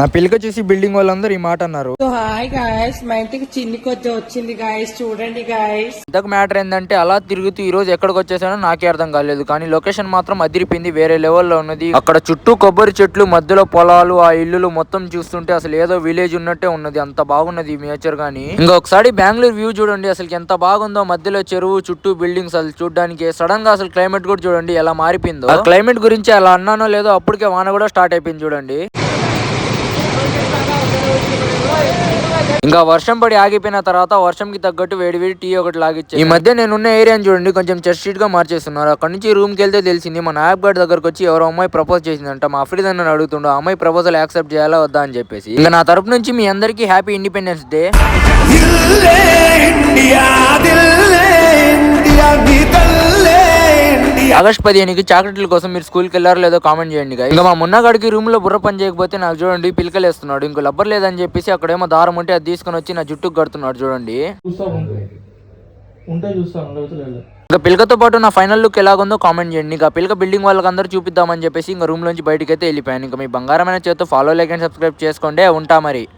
నా పిల్లక చూసి బిల్డింగ్ వాళ్ళందరూ ఈ మాట అన్నారు. హాయ్ గాయస్, మా ఇంటికి చిన్ని కొద్ది వచ్చింది గాయస్, చూడండి గాయస్. ఇంతకు మ్యాటర్ ఏంటంటే అలా తిరుగుతూ ఈ రోజు ఎక్కడికి వచ్చేసానో నాకే అర్థం కాలేదు. కానీ లొకేషన్ మాత్రం అదిరిపోయింది, వేరే లెవెల్లో ఉన్నది. అక్కడ చుట్టూ కొబ్బరి చెట్లు, మధ్యలో పొలాలు, ఆ ఇల్లులు మొత్తం చూస్తుంటే అసలు ఏదో విలేజ్ ఉన్నట్టే ఉన్నది. అంత బాగున్నది నేచర్. గానీ ఇంకొకసారి బెంగళూరు వ్యూ చూడండి, అసలు ఎంత బాగుందో. మధ్యలో చెరువు, చుట్టూ బిల్డింగ్స్, అసలు చూడడానికి సడన్ గా అసలు క్లైమేట్ కూడా చూడండి ఎలా మారిపోయిందో. ఆ క్లైమేట్ గురించి అలా అన్నానో లేదో అప్పటికే వాన కూడా స్టార్ట్ అయిపోయింది చూడండి. ఇంకా వర్షం పడి ఆగిపోయిన తర్వాత వర్షంకి తగ్గట్టు వేడి వేడి టీ ఒకటి లాగిచ్చారు. ఈ మధ్య నేనున్న ఏరియాని చూడండి కొంచెం చర్చ్ గా మార్చేస్తున్నారు. అక్కడ నుంచి రూమ్ కి వెళ్తే తెలిసింది మన యాప్ గార్డ్ దగ్గరకు వచ్చి ఎవరో అమ్మాయి ప్రపోజ్ చేసిందంట. మా ఫ్రెండ్ నన్ను అడుగుతుండో ఆ అమ్మాయి ప్రపోజల్ యాక్సెప్ట్ చేయాలా వద్దా అని చెప్పేసి. ఇంకా నా తరపు నుంచి మీ అందరికీ హ్యాపీ ఇండిపెండెన్స్ డే. ఆగస్ట్ 15కి చాక్లెట్ల కోసం మీరు స్కూల్కి వెళ్ళారో లేదో కామెంట్ చేయండి. ఇంకా మా మున్నగాడికి రూమ్ లో బుర్ర పని చేయకపోతే నాకు చూడండి పిలకలేస్తున్నాడు. ఇంకో లబ్బర్ లేదని చెప్పేసి అక్కడేమో దారం ఉంటే అది తీసుకుని వచ్చి నా జుట్టుకు కడుతున్నాడు చూడండి. ఇంకా పిలకతో పాటు నా ఫైనల్ లుక్ ఎలాగుందో కామెంట్ చేయండి. ఇంకా పిలక బిల్డింగ్ వాళ్ళకి అందరూ చూపిద్దామని చెప్పేసి ఇంకా రూమ్ లోంచి బయటకి అయితే వెళ్ళిపోయాను. ఇంకా మీ బంగారమైన చేతితో ఫాలో, లైక్ అండ్ సబ్స్క్రైబ్ చేసుకోండి. ఉంటా మరి.